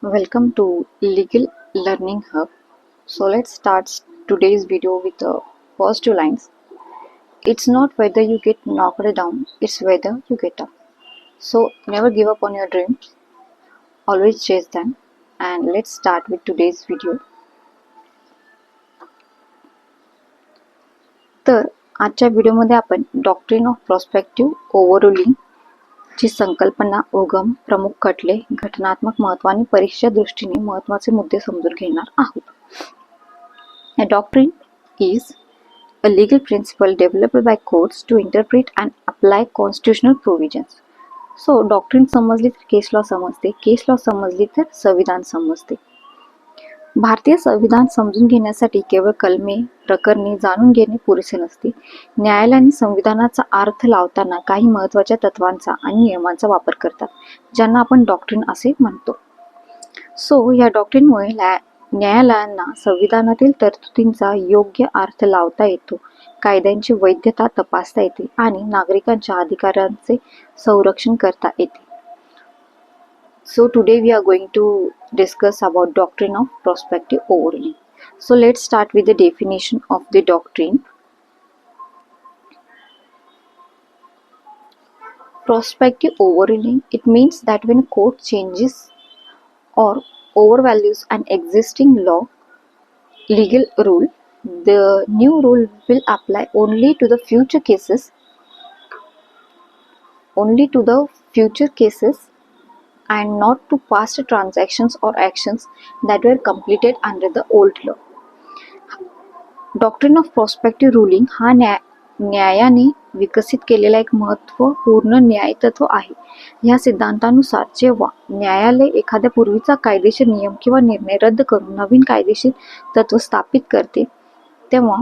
Welcome to Legal Learning Hub. So let's start today's video with the first two lines. It's not whether you get knocked down, it's whether you get up. So never give up on your dreams, always chase them. And let's start with today's video. तर आजच्या व्हिडिओमध्ये आपण doctrine of prospective ओव्हररुलिंग ची संकल्पना, उगम, प्रमुख खटले, घटनात्मक महत्त्व आणि परीक्षेच्या दृष्टीने महत्त्वाचे मुद्दे समजून घेणार आहोत. A doctrine is a legal principle developed by courts to interpret and apply constitutional provisions. So, doctrine समजली तर केस लॉ समजते, केस लॉ समजली तर संविधान समजते. भारतीय संविधान समजून घेण्यासाठी केवळ कलमे, प्रकरणे जाणून घेणे पुरेसे नसते. न्यायालयाने संविधानाचा अर्थ लावताना काही महत्त्वाच्या तत्वांचा आणि नियमांचा वापर करतात, ज्यांना आपण डॉक्ट्रिन असे म्हणतो. सो या डॉक्ट्रिनमुळे न्यायालयांना संविधानातील तरतुदींचा योग्य अर्थ लावता येतो, कायद्यांची वैधता तपासता येते आणि नागरिकांच्या अधिकारांचे संरक्षण करता येते. So today we are going to discuss about doctrine of prospective overruling. So let's start with the definition of the doctrine. Prospective overruling, it means that when a court changes or overvalues an existing legal rule, the new rule will apply only to the future cases and not to past transactions or actions that were completed under the old law. Doctrine of prospective ruling हा न्यायाने विकसित केलेला एक महत्त्वपूर्ण न्यायतत्व आहे. ह्या सिद्धांतानुसार जेव्हा न्यायालय एखाद्या पूर्वीचा कायदेशीर नियम किंवा निर्णय रद्द करून नवीन कायदेशीर तत्व स्थापित करते, तेव्हा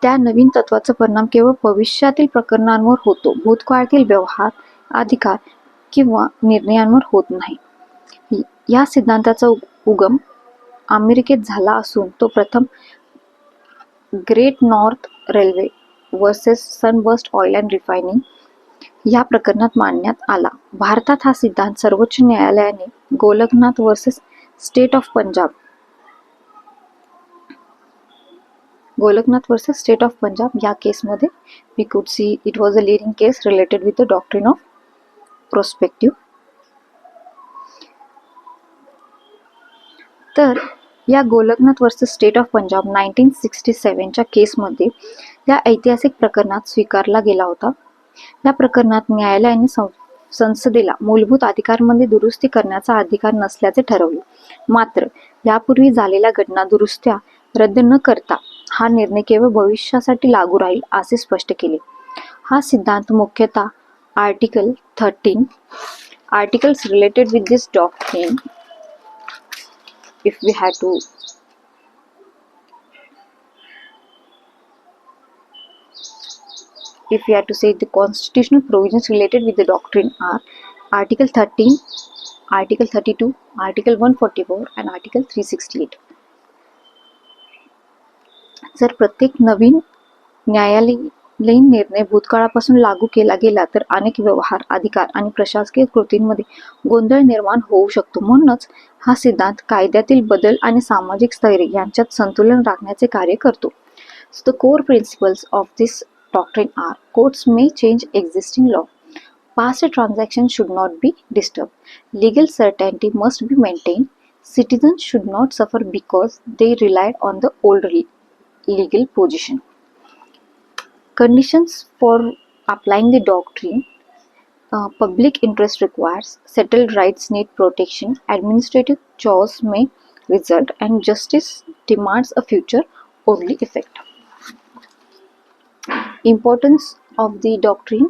त्या नवीन तत्वाचा परिणाम केवळ भविष्यातील प्रकरणांवर होतो, भूतकाळातील व्यवहार, अधिकार किंवा निर्णयांवर होत नाही. या सिद्धांताचा उगम अमेरिकेत झाला असून तो प्रथम great north railway versus sunburst oil and refining या प्रकरणात मांडण्यात आला. भारतात हा सिद्धांत सर्वोच्च न्यायालयाने Golaknath versus state of Punjab या केसमध्ये we could see it was a leading case related with the doctrine of prospective. तर या Golaknath versus state of Punjab 1967च्या केसमध्ये या ऐतिहासिक प्रकरणात स्वीकारला गेला होता. या प्रकरणात न्यायालयाने संसदेला मूलभूत अधिकारांमध्ये दुरुस्ती करण्याचा अधिकार नसल्याचे ठरवले. मात्र यापूर्वी झालेल्या घटना दुरुस्त्या रद्द न करता हा निर्णय केवळ भविष्यासाठी लागू राहील असे स्पष्ट केले. हा सिद्धांत मुख्यतः articles related with this doctrine. If we had to say the constitutional provisions related with the doctrine are Article 13, Article 32, Article 144 and Article 368. जर प्रत्येक नवीन न्यायालयीन निर्णय भूतकाळापासून लागू केला गेला तर अनेक व्यवहार, अधिकार आणि प्रशासकीय कृतींमध्ये गोंधळ निर्माण होऊ शकतो. म्हणूनच हा सिद्धांत कायद्यातील बदल आणि सामाजिक स्थैर्य यांच्यात संतुलन राखण्याचे कार्य करतो. So the core principles of this doctrine are: courts may change existing law, past transactions should not be disturbed, legal certainty must be maintained, citizens should not suffer because they relied on the old legal position. Conditions for applying the doctrine: public interest requires, settled rights need protection, administrative chores may result, and justice demands a future only effect. Importance of the doctrine: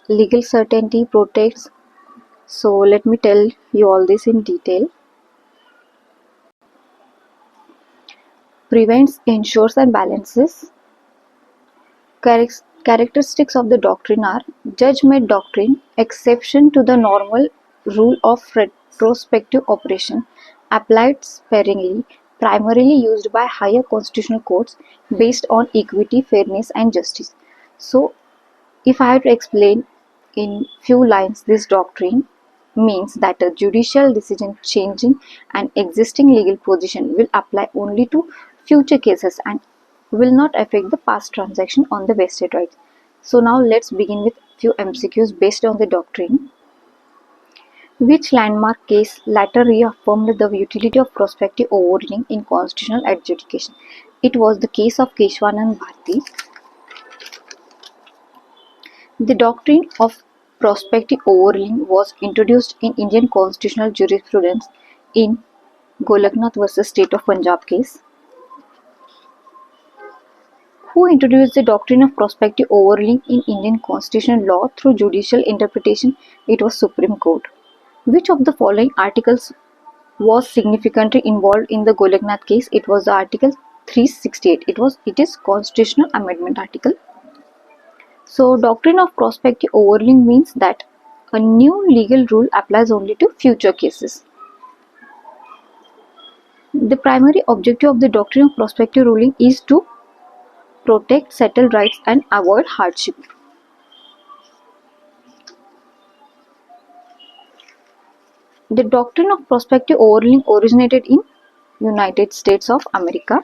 legal certainty protects. So let me tell you all this in detail. Prevents, ensures and balances. Characteristics of the doctrine are: judge-made doctrine, exception to the normal rule of retrospective operation, applied sparingly, primarily used by higher constitutional courts, based on equity, fairness and justice. So if I had to explain in few lines this doctrine, means that a judicial decision changing an existing legal position will apply only to future cases and will not affect the past transaction on the vested rights. So now let's begin with few MCQs based on the doctrine. Which landmark case later reaffirmed the utility of prospective overruling in constitutional adjudication? It was the case of Keshwanand Bharti. The doctrine of prospective overruling was introduced in Indian constitutional jurisprudence in Golaknath versus State of Punjab case. Who introduced the doctrine of prospective overruling in Indian constitutional law through judicial interpretation? It was Supreme Court. Which of the following articles was significantly involved in the Golaknath case? It was the Article 368. It is constitutional amendment article. So doctrine of prospective overruling means that a new legal rule applies only to future cases. The primary objective of the doctrine of prospective ruling is to protect settled rights and avoid hardship. The doctrine of prospective overruling originated in United States of America.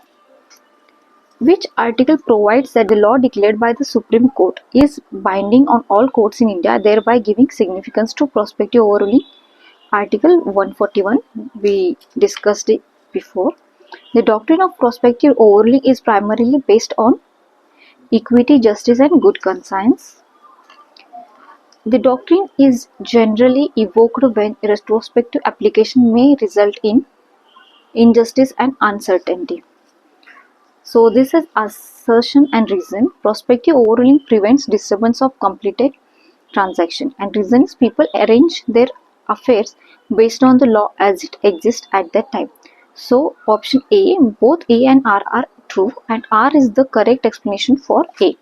Which article provides that the law declared by the Supreme Court is binding on all courts in India, thereby giving significance to prospective overruling? Article 141. We discussed it before. The doctrine of prospective overruling is primarily based on equity, justice, and good conscience. The doctrine is generally evoked when retrospective application may result in injustice and uncertainty. So this is assertion and reason. Prospective overruling prevents disturbance of completed transaction, and reason is people arrange their affairs based on the law as it exists at that time. So option A, both A and R are true, and R is the correct explanation for A.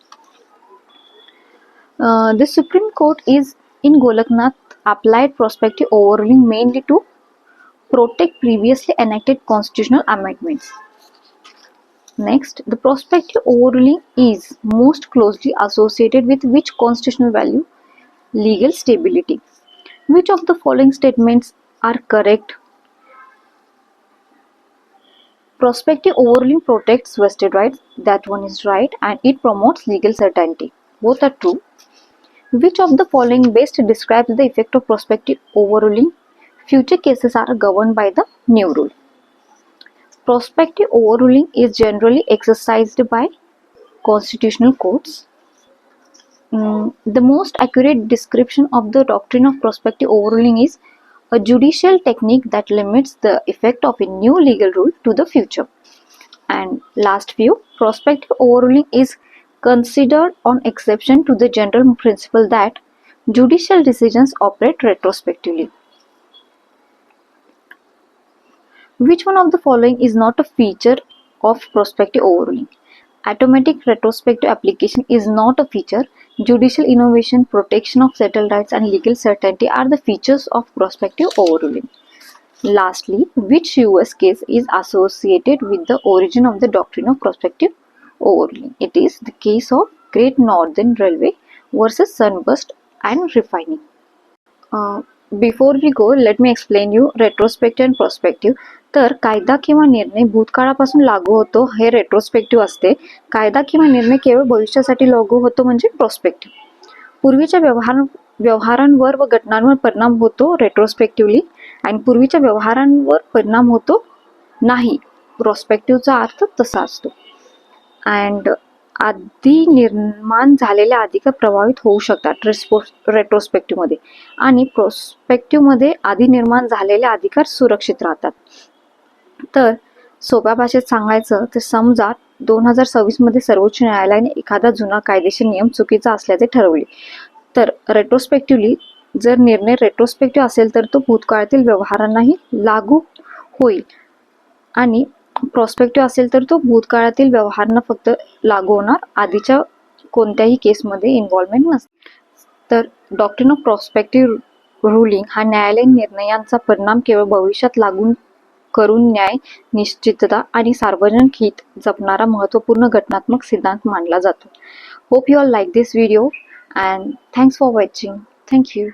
The Supreme Court is in Golaknath applied prospective overruling mainly to protect previously enacted constitutional amendments. Next, the prospective overruling is most closely associated with which constitutional value? Legal stability. Which of the following statements are correct? Prospective overruling protects vested rights. That one is right, and it promotes legal certainty. Both are true. Which of the following best describes the effect of prospective overruling? Future cases are governed by the new rule. Prospective overruling is generally exercised by constitutional courts. The most accurate description of the doctrine of prospective overruling is a judicial technique that limits the effect of a new legal rule to the future. And last view, prospective overruling is considered on exception to the general principle that judicial decisions operate retrospectively. Which one of the following is not a feature of prospective overruling? Automatic retrospective application is not a feature. Judicial innovation, protection of settled rights, and legal certainty are the features of prospective overruling. Lastly, which US case is associated with the origin of the doctrine of prospective overruling? It is the case of Great Northern Railway versus Sunburst and Refining. Before we go, let me explain you retrospective and prospective. तर कायदा किंवा निर्णय भूतकाळापासून लागू होतो हे retrospective असते. कायदा किंवा निर्णय केवळ भविष्यासाठी लागू होतो म्हणजे प्रोस्पेक्टिव्ह. पूर्वीच्या व्यवहारांवर व घटनांवर परिणाम होतो रेट्रोस्पेक्टिव्हली, आणि पूर्वीच्या व्यवहारांवर परिणाम होतो नाही. प्रोस्पेक्टिव्हचा अर्थ तसा असतो. अँड आधी निर्माण झालेल्या अधिकार प्रभावित होऊ शकतात रेट्रोस्पेक्टिव्हमध्ये, आणि प्रोस्पेक्टिव्हमध्ये आधी निर्माण झालेले अधिकार सुरक्षित राहतात. तर सोप्या भाषेत सांगायचं तर समजा 2026 मध्ये सर्वोच्च न्यायालयाने एखादा जुना कायदेशीर नियम चुकीचा असल्याचे ठरवले, तर रेट्रोस्पेक्टिव्हली जर निर्णय रेट्रोस्पेक्टिव्ह असेल तर तो भूतकाळातील व्यवहारांनाही लागू होईल, आणि प्रोस्पेक्टिव्ह असेल तर तो भूतकाळातील व्यवहारांना फक्त लागू होणार, आधीच्या कोणत्याही केसमध्ये इन्व्हॉल्वमेंट नसते. तर डॉक्ट्रिन ऑफ प्रोस्पेक्टिव्ह रुलिंग हा न्यायालयीन निर्णयांचा परिणाम केवळ भविष्यात लागू करून न्याय निश्चितता आणि सार्वजनिक हित जपणारा महत्त्वपूर्ण घटनात्मक सिद्धांत मानला जातो. Hope you all like this video and thanks for watching. Thank you.